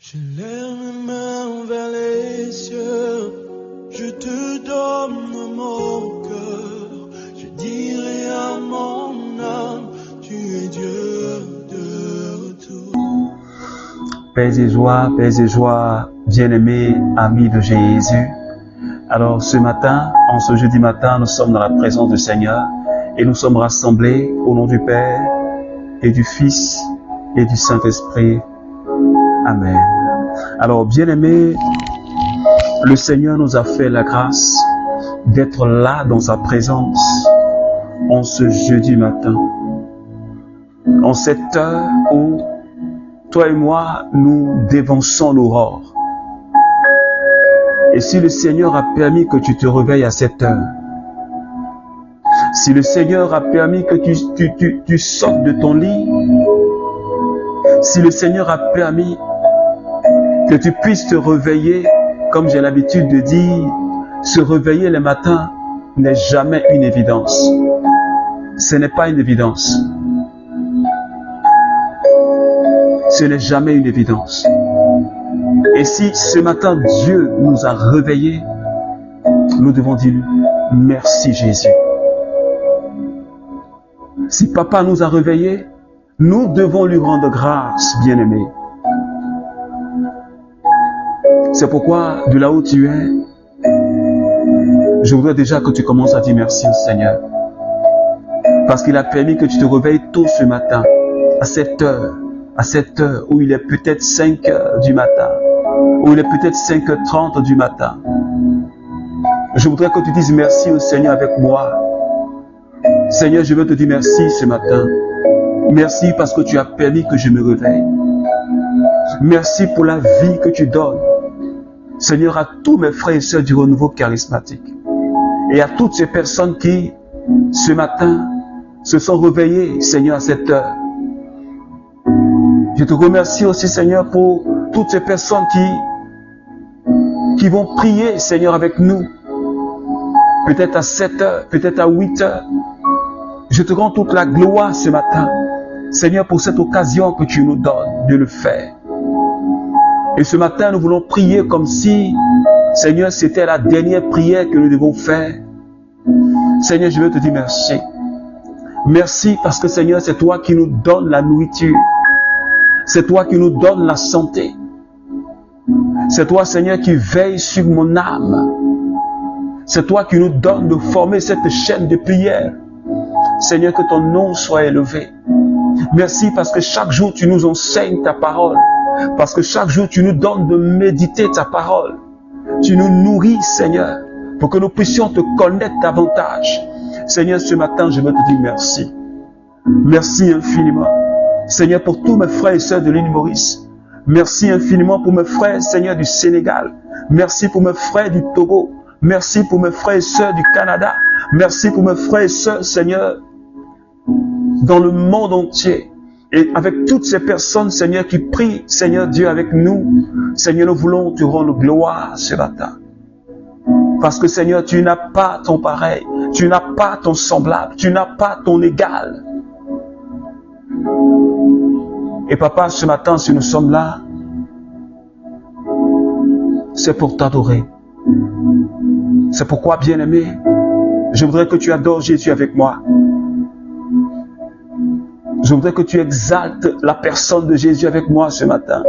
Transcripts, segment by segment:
Je lève mes mains vers les cieux, je te donne mon cœur, je dirai à mon âme, tu es Dieu de retour. Paix et joie, bien-aimés amis de Jésus. Alors ce matin, en ce jeudi matin, nous sommes dans la présence du Seigneur et nous sommes rassemblés au nom du Père et du Fils et du Saint-Esprit. Amen. Alors, bien-aimés, le Seigneur nous a fait la grâce d'être là dans sa présence en ce jeudi matin. En cette heure où toi et moi, nous dévançons l'aurore. Et si le Seigneur a permis que tu te réveilles à cette heure, si le Seigneur a permis que tu sortes de ton lit, si le Seigneur a permis que tu puisses te réveiller, comme j'ai l'habitude de dire, se réveiller le matin n'est jamais une évidence. Ce n'est pas une évidence. Ce n'est jamais une évidence. Et si ce matin Dieu nous a réveillés, nous devons dire merci Jésus. Si Papa nous a réveillés, nous devons lui rendre grâce, bien-aimés. C'est pourquoi, de là où tu es, je voudrais déjà que tu commences à dire merci au Seigneur. Parce qu'il a permis que tu te réveilles tôt ce matin, à cette heure où il est peut-être 5 heures du matin, où il est peut-être 5h30 du matin. Je voudrais que tu dises merci au Seigneur avec moi. Seigneur, je veux te dire merci ce matin. Merci parce que tu as permis que je me réveille. Merci pour la vie que tu donnes. Seigneur, à tous mes frères et sœurs du renouveau charismatique et à toutes ces personnes qui, ce matin, se sont réveillées, Seigneur, à cette heure. Je te remercie aussi, Seigneur, pour toutes ces personnes qui vont prier, Seigneur, avec nous. Peut-être à 7 heures, peut-être à 8 heures. Je te rends toute la gloire ce matin, Seigneur, pour cette occasion que tu nous donnes de le faire. Et ce matin, nous voulons prier comme si, Seigneur, c'était la dernière prière que nous devons faire. Seigneur, je veux te dire merci. Merci parce que, Seigneur, c'est toi qui nous donnes la nourriture. C'est toi qui nous donnes la santé. C'est toi, Seigneur, qui veille sur mon âme. C'est toi qui nous donnes de former cette chaîne de prière. Seigneur, que ton nom soit élevé. Merci parce que chaque jour, tu nous enseignes ta parole. Parce que chaque jour, tu nous donnes de méditer ta parole. Tu nous nourris, Seigneur, pour que nous puissions te connaître davantage. Seigneur, ce matin, je veux te dire merci. Merci infiniment. Seigneur, pour tous mes frères et sœurs de l'île Maurice. Merci infiniment pour mes frères, Seigneur, du Sénégal. Merci pour mes frères du Togo. Merci pour mes frères et sœurs du Canada. Merci pour mes frères et sœurs, Seigneur, dans le monde entier. Et avec toutes ces personnes, Seigneur, qui prient, Seigneur Dieu, avec nous, Seigneur, nous voulons te rendre gloire ce matin. Parce que, Seigneur, tu n'as pas ton pareil, tu n'as pas ton semblable, tu n'as pas ton égal. Et Papa, ce matin, si nous sommes là, c'est pour t'adorer. C'est pourquoi, bien-aimé, je voudrais que tu adores Jésus avec moi. Je voudrais que tu exaltes la personne de Jésus avec moi ce matin.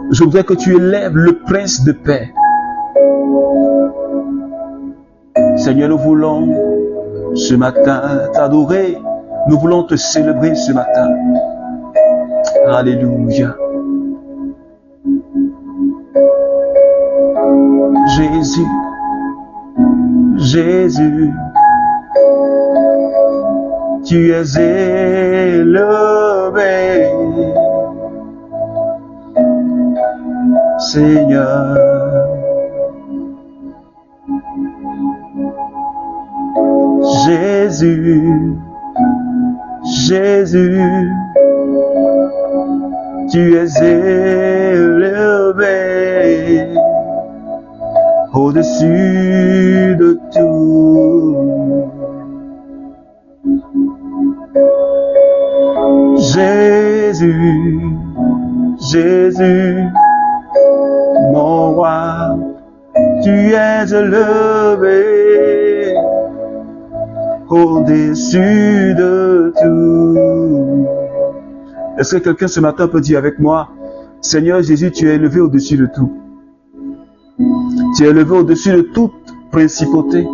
Je voudrais que tu élèves le prince de paix. Seigneur, nous voulons ce matin t'adorer. Nous voulons te célébrer ce matin. Alléluia. Jésus, Jésus, tu es élevé, Seigneur. Jésus, Jésus, tu es élevé au-dessus de tout. Jésus, Jésus, mon roi, tu es élevé au-dessus de tout. Est-ce que quelqu'un ce matin peut dire avec moi, Seigneur Jésus, tu es élevé au-dessus de tout. Tu es élevé au-dessus de toute principauté.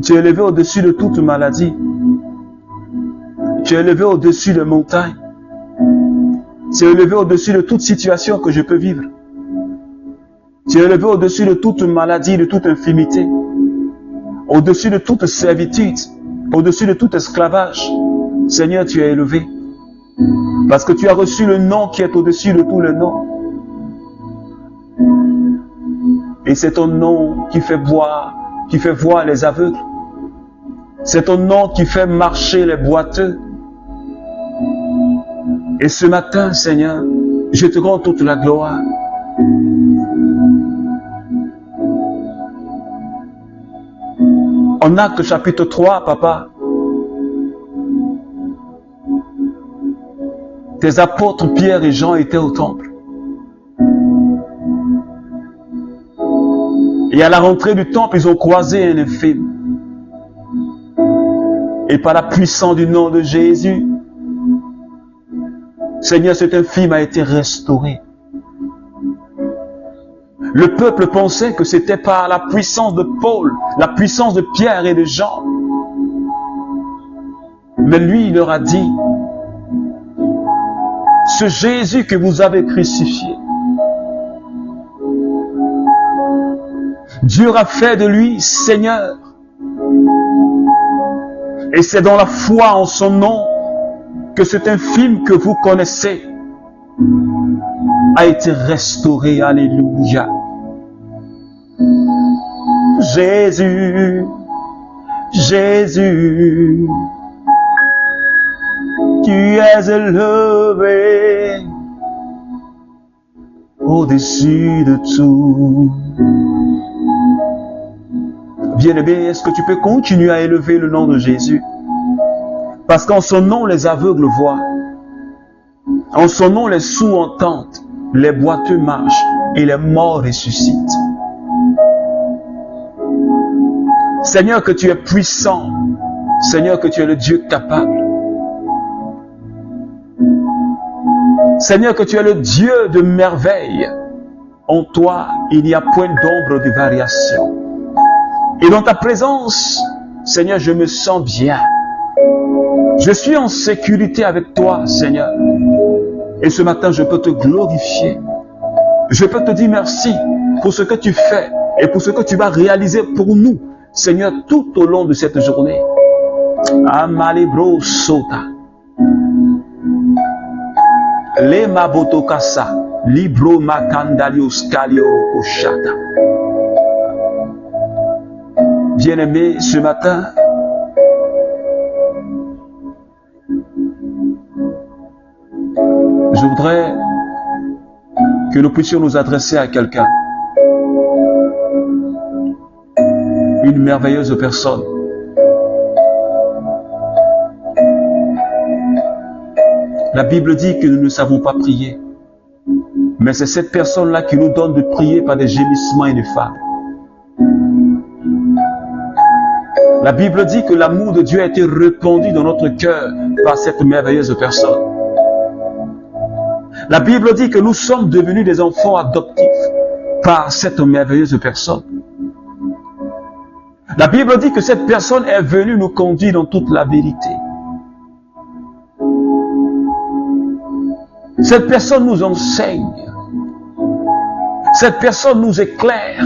Tu es élevé au-dessus de toute maladie. Tu es élevé au-dessus des montagnes. Tu es élevé au-dessus de toute situation que je peux vivre. Tu es élevé au-dessus de toute maladie, de toute infirmité. Au-dessus de toute servitude. Au-dessus de tout esclavage. Seigneur, tu es élevé. Parce que tu as reçu le nom qui est au-dessus de tous les noms. Et c'est ton nom qui fait voir les aveugles. C'est ton nom qui fait marcher les boiteux. Et ce matin, Seigneur, je te rends toute la gloire. En Actes chapitre 3, Papa, tes apôtres Pierre et Jean étaient au temple. Et à la rentrée du temple, ils ont croisé un infime. Et par la puissance du nom de Jésus, Seigneur, cet infime a été restauré. Le peuple pensait que c'était par la puissance de Paul, la puissance de Pierre et de Jean. Mais lui, il leur a dit, ce Jésus que vous avez crucifié, Dieu a fait de lui Seigneur. Et c'est dans la foi en son nom que cet infime que vous connaissez a été restauré. Alléluia. Jésus, Jésus, tu es élevé au-dessus de tout. Bien-aimé, est-ce que tu peux continuer à élever le nom de Jésus? Parce qu'en son nom, les aveugles voient. En son nom, les sourds entendent. Les boiteux marchent et les morts ressuscitent. Seigneur, que tu es puissant. Seigneur, que tu es le Dieu capable. Seigneur, que tu es le Dieu de merveille. En toi, il n'y a point d'ombre de variation. Et dans ta présence, Seigneur, je me sens bien. Je suis en sécurité avec toi, Seigneur. Et ce matin, je peux te glorifier. Je peux te dire merci pour ce que tu fais et pour ce que tu vas réaliser pour nous, Seigneur, tout au long de cette journée. Amalebro sota. Le mabotokasa. Libro makandalios kalio koshata. Bien-aimé, ce matin, je voudrais que nous puissions nous adresser à quelqu'un. Une merveilleuse personne. La Bible dit que nous ne savons pas prier. Mais c'est cette personne-là qui nous donne de prier par des gémissements ineffables. La Bible dit que l'amour de Dieu a été répandu dans notre cœur par cette merveilleuse personne. La Bible dit que nous sommes devenus des enfants adoptifs par cette merveilleuse personne. La Bible dit que cette personne est venue nous conduire dans toute la vérité. Cette personne nous enseigne. Cette personne nous éclaire.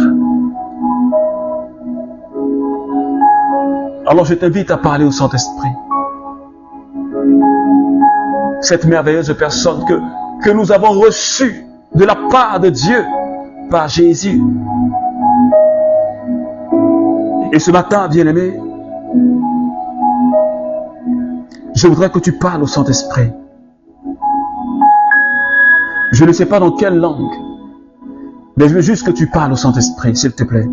Alors je t'invite à parler au Saint-Esprit. Cette merveilleuse personne que nous avons reçue de la part de Dieu par Jésus. Et ce matin, bien-aimé, je voudrais que tu parles au Saint-Esprit. Je ne sais pas dans quelle langue, mais je veux juste que tu parles au Saint-Esprit, s'il te plaît.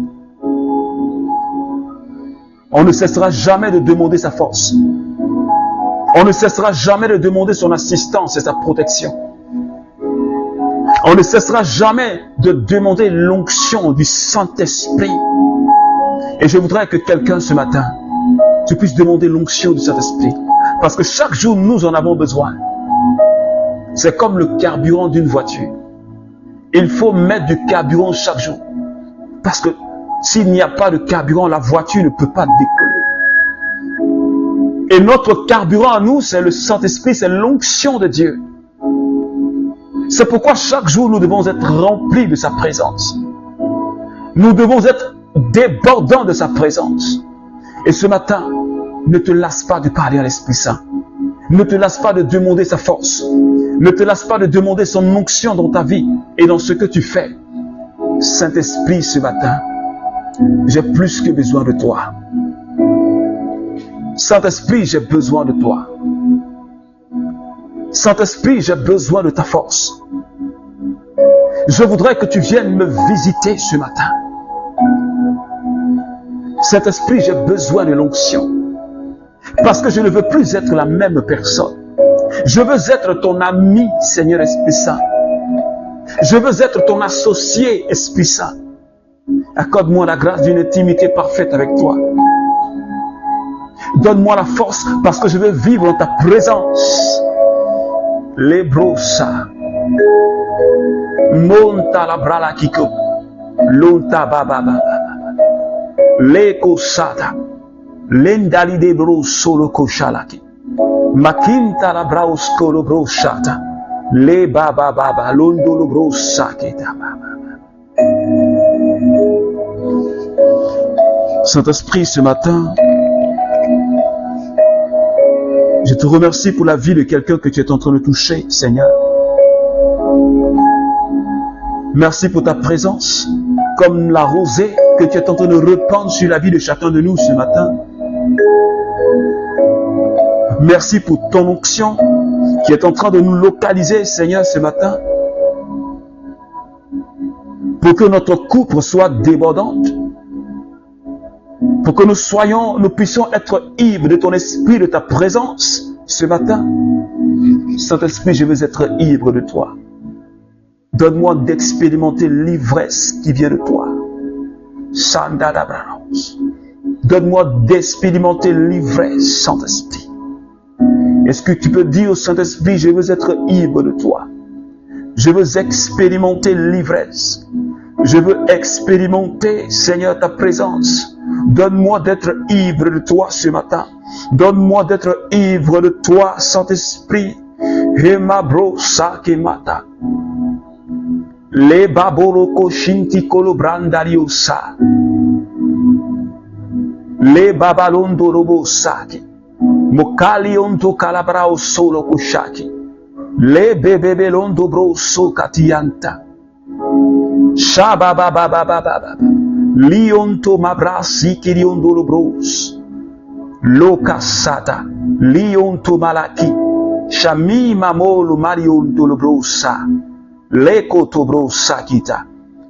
On ne cessera jamais de demander sa force. On ne cessera jamais de demander son assistance et sa protection. On ne cessera jamais de demander l'onction du Saint-Esprit. Et je voudrais que quelqu'un ce matin, tu puisses demander l'onction du Saint-Esprit. Parce que chaque jour, nous en avons besoin. C'est comme le carburant d'une voiture. Il faut mettre du carburant chaque jour. Parce que s'il n'y a pas de carburant, la voiture ne peut pas décoller. Et notre carburant à nous, c'est le Saint-Esprit, c'est l'onction de Dieu. C'est pourquoi chaque jour, nous devons être remplis de sa présence. Nous devons être débordants de sa présence. Et ce matin, ne te lasse pas de parler à l'Esprit Saint. Ne te lasse pas de demander sa force. Ne te lasse pas de demander son onction dans ta vie et dans ce que tu fais. Saint-Esprit, ce matin, j'ai plus que besoin de toi. Saint-Esprit, j'ai besoin de toi. Saint-Esprit, j'ai besoin de ta force. Je voudrais que tu viennes me visiter ce matin. Saint-Esprit, j'ai besoin de l'onction. Parce que je ne veux plus être la même personne. Je veux être ton ami, Seigneur Esprit Saint. Je veux être ton associé, Esprit Saint. Accorde-moi la grâce d'une intimité parfaite avec toi. Donne-moi la force parce que je veux vivre dans ta présence. Lebrosa. Monta la brala kiko. Lonta baba baba. Leko sata. Lendali de bro solo koshalaki. Makinta la braus kolo bro shata. Le baba baba londo lo bro saketa baba. Saint-Esprit, ce matin, je te remercie pour la vie de quelqu'un que tu es en train de toucher, Seigneur. Merci pour ta présence, comme la rosée que tu es en train de répandre sur la vie de chacun de nous ce matin. Merci pour ton onction qui est en train de nous localiser, Seigneur, ce matin. Pour que notre coupe soit débordante. Pour que nous puissions être ivres de ton esprit, de ta présence ce matin. Saint-Esprit, je veux être ivre de toi. Donne-moi d'expérimenter l'ivresse qui vient de toi. Donne-moi d'expérimenter l'ivresse, Saint-Esprit. Est-ce que tu peux dire au Saint-Esprit, je veux être ivre de toi. Je veux expérimenter l'ivresse. Je veux expérimenter, Seigneur, ta présence. Donne-moi d'être ivre de toi ce matin. Donne-moi d'être ivre de toi, Saint-Esprit. Hemabro sakemata. Le baboroko shinti kolobrandariosa. Le babalondo robo saki. Mokali onto calabrao solo kushaki. Le bebebelondo bro so katianta. Shababababababa. Lionto mabrasi kiriondo bros. Lokasata. Lionto malaki. Shami mamolo marionto brosa. Leko to brosa kita.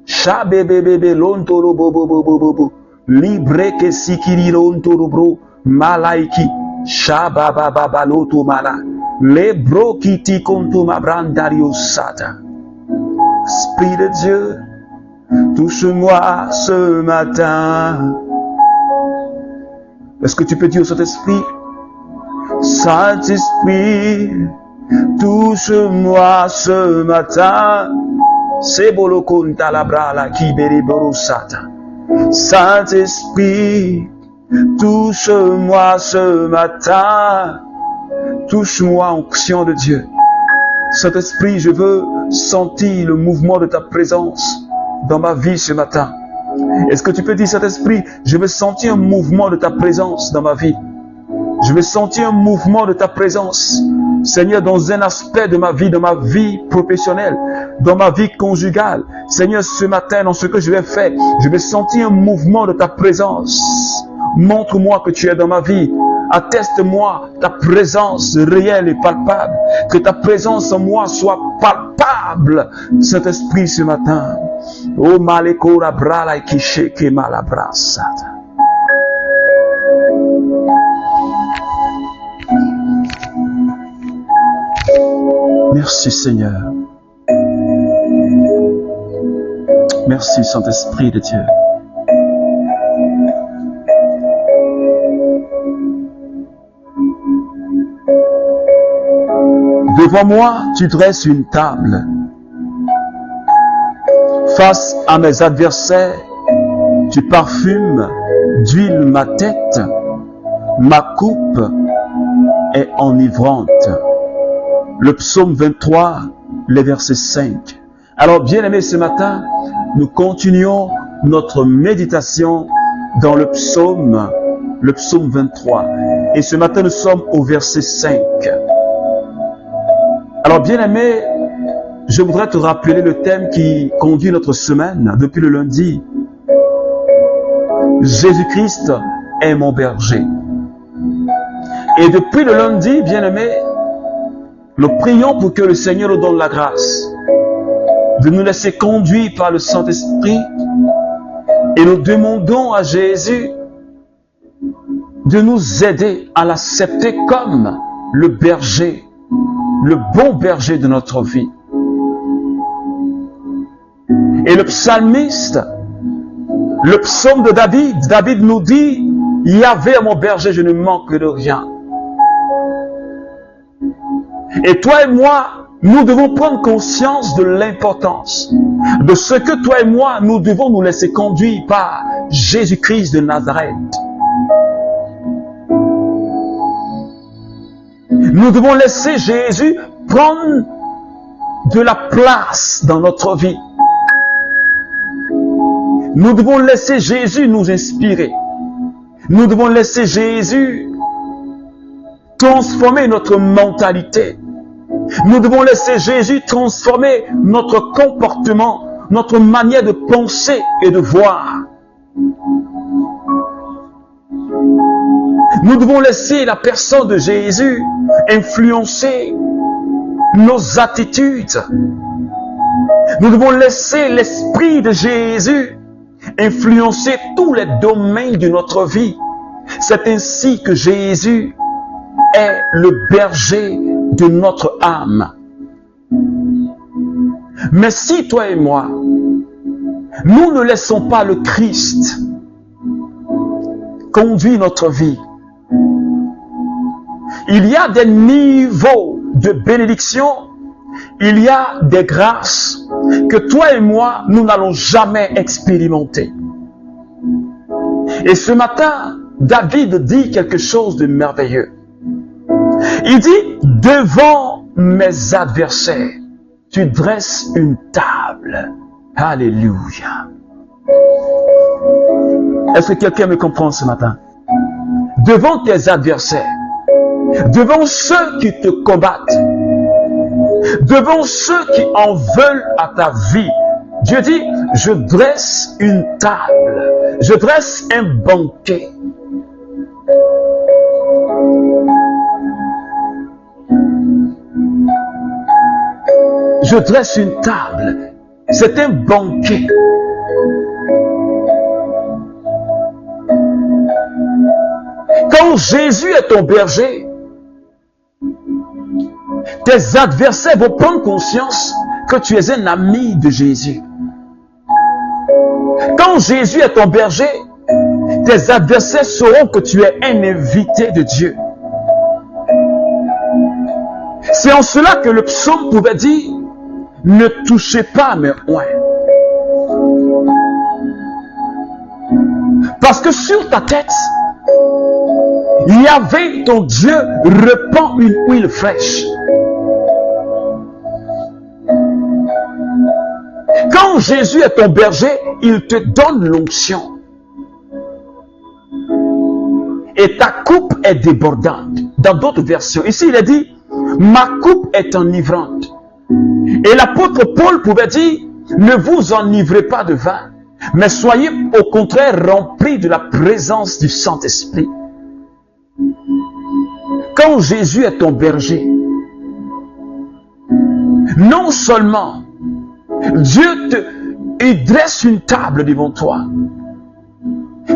Shabebebebe lonto bobobobobo. Libre que sikirironto bro. Malaiki. Shababababaloto mala. Le bro kiti konto mabrandario sata. Esprit de Dieu, touche-moi ce matin. Est-ce que tu peux dire au Saint-Esprit, Saint-Esprit, touche-moi ce matin. C'est bolo conta la brala qui beriboro sata. Saint-Esprit, touche-moi ce matin. Touche-moi, onction de Dieu. Saint-Esprit, je veux sentir le mouvement de ta présence dans ma vie ce matin. Est-ce que tu peux dire, Saint-Esprit, je veux sentir un mouvement de ta présence dans ma vie. Je veux sentir un mouvement de ta présence, Seigneur, dans un aspect de ma vie professionnelle, dans ma vie conjugale. Seigneur, ce matin, dans ce que je vais faire, je vais sentir un mouvement de ta présence. Montre-moi que tu es dans ma vie. Atteste-moi ta présence réelle et palpable. Que ta présence en moi soit palpable. Saint-Esprit, ce matin. Oh, maleko la brala qui sheke malabrasata. Merci Seigneur. Merci, Saint-Esprit de Dieu. Devant moi, tu dresses une table. Face à mes adversaires, tu parfumes d'huile ma tête. Ma coupe est enivrante. Le psaume 23, le verset 5. Alors, bien-aimés, ce matin, nous continuons notre méditation dans le psaume 23. Et ce matin, nous sommes au verset 5. Alors, bien-aimés, je voudrais te rappeler le thème qui conduit notre semaine depuis le lundi. Jésus-Christ est mon berger. Et depuis le lundi, bien-aimés, nous prions pour que le Seigneur nous donne la grâce de nous laisser conduire par le Saint-Esprit et nous demandons à Jésus de nous aider à l'accepter comme le berger, le bon berger de notre vie. Et le psalmiste, le psaume de David nous dit, Yahvé est mon berger, je ne manque de rien. Et toi et moi, nous devons prendre conscience de l'importance de ce que toi et moi, nous devons nous laisser conduire par Jésus-Christ de Nazareth. Nous devons laisser Jésus prendre de la place dans notre vie. Nous devons laisser Jésus nous inspirer. Nous devons laisser Jésus transformer notre mentalité. Nous devons laisser Jésus transformer notre comportement, notre manière de penser et de voir. Nous devons laisser la personne de Jésus influencer nos attitudes. Nous devons laisser l'esprit de Jésus influencer tous les domaines de notre vie. C'est ainsi que Jésus est le berger de notre âme. Mais si toi et moi, nous ne laissons pas le Christ conduire notre vie, il y a des niveaux de bénédiction, il y a des grâces que toi et moi, nous n'allons jamais expérimenter. Et ce matin, David dit quelque chose de merveilleux. Il dit, devant mes adversaires, tu dresses une table. Alléluia. Est-ce que quelqu'un me comprend ce matin? Devant tes adversaires, devant ceux qui te combattent, devant ceux qui en veulent à ta vie, Dieu dit, je dresse une table, je dresse un banquet. Je dresse une table, c'est un banquet. Quand Jésus est ton berger, tes adversaires vont prendre conscience que tu es un ami de Jésus. Quand Jésus est ton berger, tes adversaires sauront que tu es un invité de Dieu. C'est en cela que le psaume pouvait dire, ne touchez pas mes oins. Parce que sur ta tête, Yahvé, ton Dieu, répand une huile fraîche. Quand Jésus est ton berger, il te donne l'onction. Et ta coupe est débordante. Dans d'autres versions, ici il est dit, ma coupe est enivrante. Et l'apôtre Paul pouvait dire, ne vous enivrez pas de vin, mais soyez au contraire remplis de la présence du Saint-Esprit. Quand Jésus est ton berger, non seulement il dresse une table devant toi,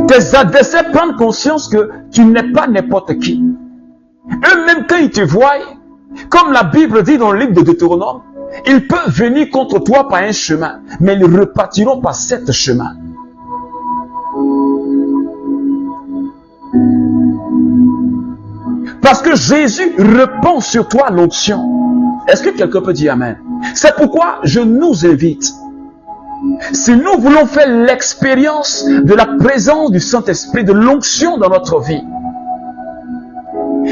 tes adversaires prennent conscience que tu n'es pas n'importe qui. Eux-mêmes, quand ils te voient, comme la Bible dit dans le livre de Deutéronome, Ils peuvent venir contre toi par un chemin, mais ils repartiront par 7 chemins. Parce que Jésus répand sur toi l'onction. Est-ce que quelqu'un peut dire Amen? C'est pourquoi je nous invite. Si nous voulons faire l'expérience de la présence du Saint-Esprit, de l'onction dans notre vie,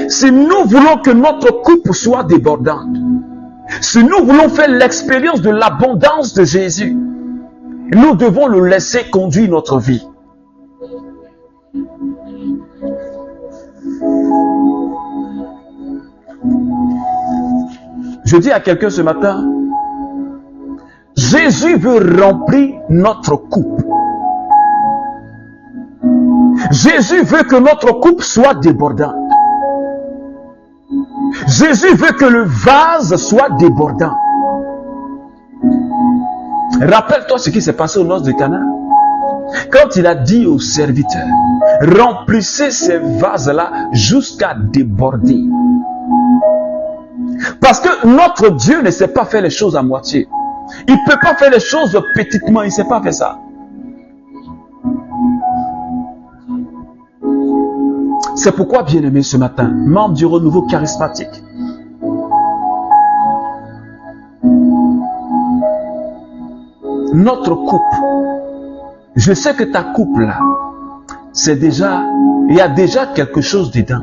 si nous voulons que notre coupe soit débordante, si nous voulons faire l'expérience de l'abondance de Jésus, nous devons le laisser conduire notre vie. Je dis à quelqu'un ce matin, Jésus veut remplir notre coupe. Jésus veut que notre coupe soit débordante. Jésus veut que le vase soit débordant. Rappelle-toi ce qui s'est passé aux noces de Cana. Quand il a dit aux serviteurs, remplissez ces vases-là jusqu'à déborder. Parce que notre Dieu ne sait pas faire les choses à moitié. Il ne peut pas faire les choses petitement, il ne sait pas faire ça. C'est pourquoi, bien-aimé, ce matin, membre du renouveau charismatique, notre coupe, je sais que ta coupe là, c'est déjà, il y a déjà quelque chose dedans,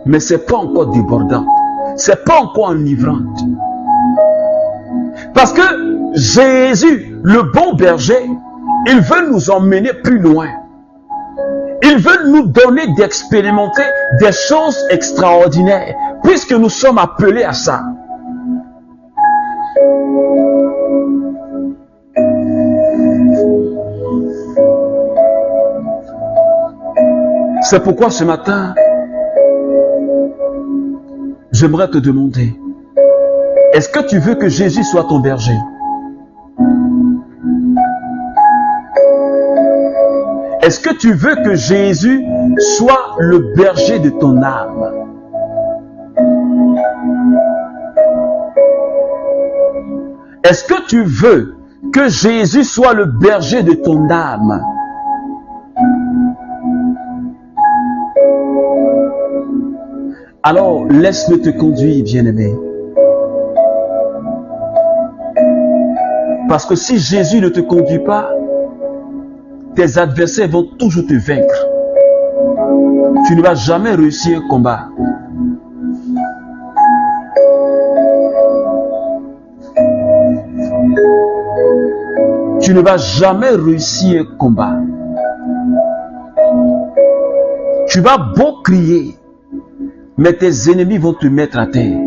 mais c'est pas encore débordant, c'est pas encore enivrante. Parce que Jésus, le bon berger, il veut nous emmener plus loin. Il veut nous donner d'expérimenter des choses extraordinaires, puisque nous sommes appelés à ça. C'est pourquoi ce matin, j'aimerais te demander, est-ce que tu veux que Jésus soit ton berger? Est-ce que tu veux que Jésus soit le berger de ton âme? Est-ce que tu veux que Jésus soit le berger de ton âme? Alors, laisse-le te conduire, bien-aimé. Parce que si Jésus ne te conduit pas, tes adversaires vont toujours te vaincre. Tu ne vas jamais réussir un combat. Tu ne vas jamais réussir un combat. Tu vas beau crier, mais tes ennemis vont te mettre à terre.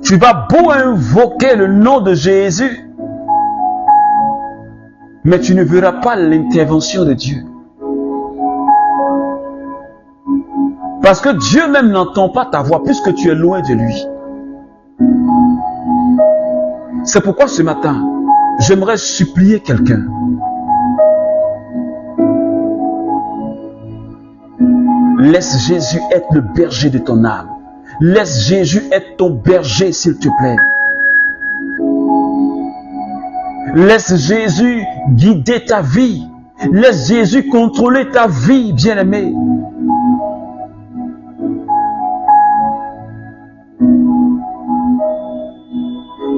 Tu vas beau invoquer le nom de Jésus, mais tu ne verras pas l'intervention de Dieu. Parce que Dieu même n'entend pas ta voix puisque tu es loin de lui. C'est pourquoi ce matin, j'aimerais supplier quelqu'un. Laisse Jésus être le berger de ton âme. Laisse Jésus être ton berger, s'il te plaît. Laisse Jésus guider ta vie. Laisse Jésus contrôler ta vie, bien-aimé.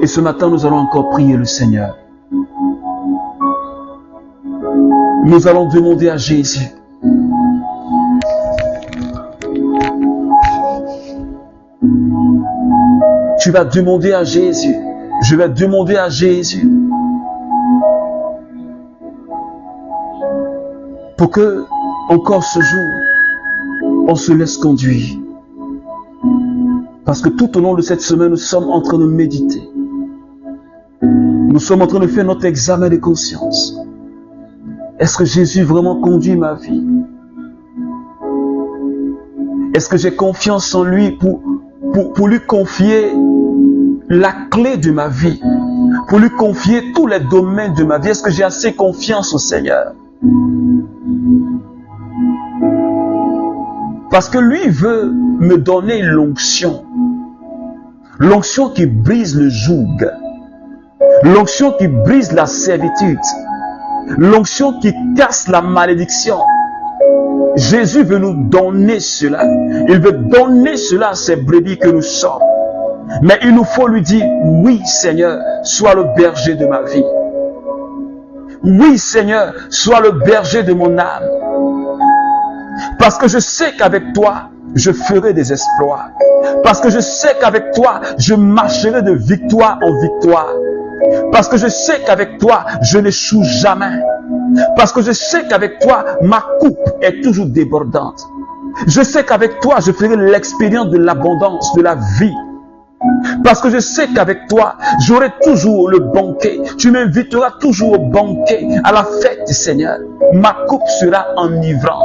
Et ce matin, nous allons encore prier le Seigneur. Nous allons demander à Jésus. Tu vas demander à Jésus. Je vais demander à Jésus. Pour que, encore ce jour, on se laisse conduire. Parce que tout au long de cette semaine, nous sommes en train de méditer. Nous sommes en train de faire notre examen de conscience. Est-ce que Jésus vraiment conduit ma vie? Est-ce que j'ai confiance en lui pour lui confier la clé de ma vie? Pour lui confier tous les domaines de ma vie? Est-ce que j'ai assez confiance au Seigneur? Parce que lui veut me donner l'onction. L'onction qui brise le joug. L'onction qui brise la servitude. L'onction qui casse la malédiction. Jésus veut nous donner cela. Il veut donner cela à ces brebis que nous sommes. Mais il nous faut lui dire, oui Seigneur, sois le berger de ma vie. Oui Seigneur, sois le berger de mon âme. Parce que je sais qu'avec toi, je ferai des exploits. Parce que je sais qu'avec toi, je marcherai de victoire en victoire. Parce que je sais qu'avec toi, je n'échoue jamais. Parce que je sais qu'avec toi, ma coupe est toujours débordante. Je sais qu'avec toi, je ferai l'expérience de l'abondance, de la vie. Parce que je sais qu'avec toi, j'aurai toujours le banquet. Tu m'inviteras toujours au banquet, à la fête du Seigneur. Ma coupe sera enivrante.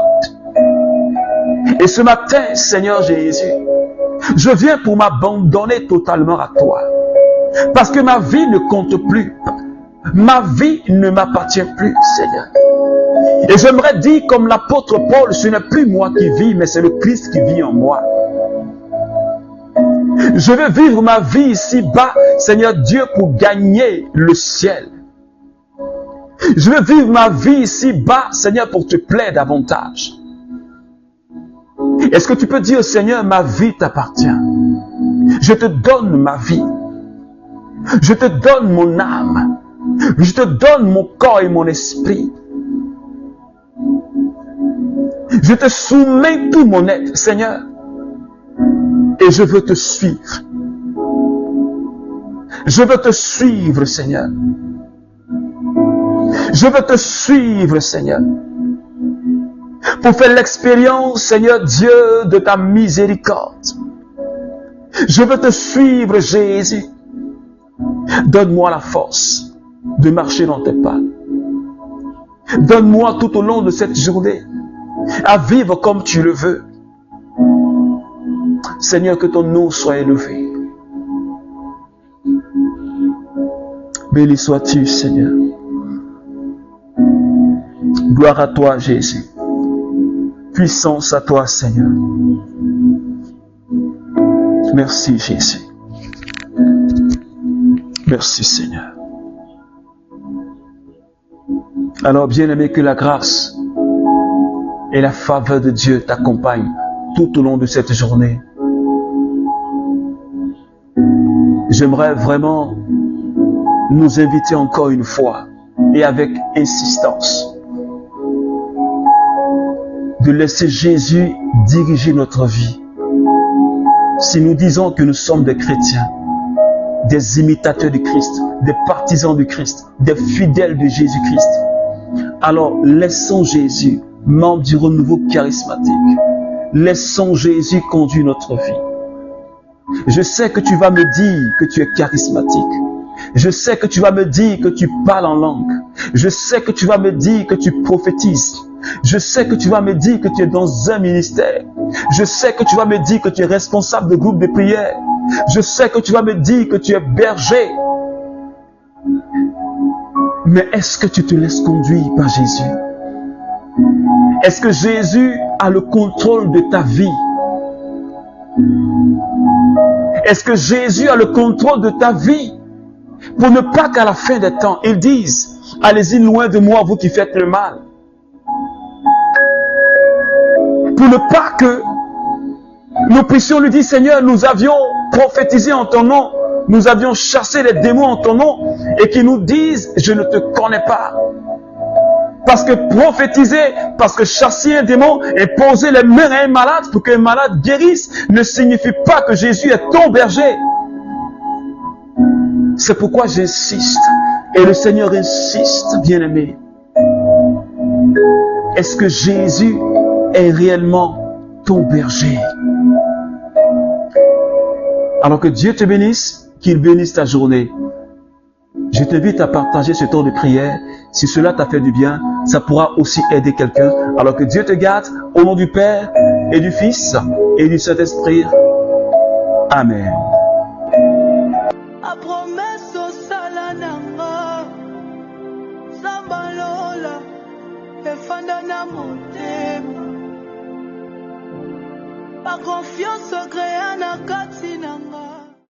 Et ce matin, Seigneur Jésus, je viens pour m'abandonner totalement à toi. Parce que ma vie ne compte plus. Ma vie ne m'appartient plus, Seigneur. Et j'aimerais dire comme l'apôtre Paul, ce n'est plus moi qui vis, mais c'est le Christ qui vit en moi. Je veux vivre ma vie ici-bas, Seigneur Dieu, pour gagner le ciel. Je veux vivre ma vie ici-bas, Seigneur, pour te plaire davantage. Est-ce que tu peux dire au Seigneur, ma vie t'appartient. Je te donne ma vie. Je te donne mon âme. Je te donne mon corps et mon esprit. Je te soumets tout mon être, Seigneur. Et je veux te suivre. Je veux te suivre, Seigneur. Je veux te suivre, Seigneur. Pour faire l'expérience, Seigneur Dieu, de ta miséricorde. Je veux te suivre, Jésus. Donne-moi la force de marcher dans tes pas. Donne-moi tout au long de cette journée à vivre comme tu le veux. Seigneur, que ton nom soit élevé. Béni sois-tu, Seigneur. Gloire à toi, Jésus. Puissance à toi, Seigneur. Merci, Jésus. Merci, Seigneur. Alors, bien-aimé, que la grâce et la faveur de Dieu t'accompagnent tout au long de cette journée. J'aimerais vraiment nous inviter encore une fois et avec insistance de laisser Jésus diriger notre vie. Si nous disons que nous sommes des chrétiens, des imitateurs du Christ, des partisans du Christ, des fidèles de Jésus-Christ, alors laissons Jésus, membre du renouveau charismatique, laissons Jésus conduire notre vie. Je sais que tu vas me dire que tu es charismatique. Je sais que tu vas me dire que tu parles en langue. Je sais que tu vas me dire que tu prophétises. Je sais que tu vas me dire que tu es dans un ministère. Je sais que tu vas me dire que tu es responsable de groupe de prière. Je sais que tu vas me dire que tu es berger. Mais est-ce que tu te laisses conduire par Jésus? Est-ce que Jésus a le contrôle de ta vie? Est-ce que Jésus a le contrôle de ta vie? Pour ne pas qu'à la fin des temps, ils disent, allez-y loin de moi, vous qui faites le mal. Pour ne pas que nous puissions lui dire, Seigneur, nous avions prophétisé en ton nom, nous avions chassé les démons en ton nom, et qu'ils nous disent, je ne te connais pas. Parce que prophétiser, parce que chasser un démon et poser les mains à un malade pour qu'un malade guérisse, ne signifie pas que Jésus est ton berger. C'est pourquoi j'insiste, et le Seigneur insiste, bien-aimé. Est-ce que Jésus est réellement ton berger? Alors que Dieu te bénisse, qu'il bénisse ta journée. Je t'invite à partager ce temps de prière. Si cela t'a fait du bien, ça pourra aussi aider quelqu'un. Alors que Dieu te garde, au nom du Père et du Fils et du Saint-Esprit. Amen. par confiance,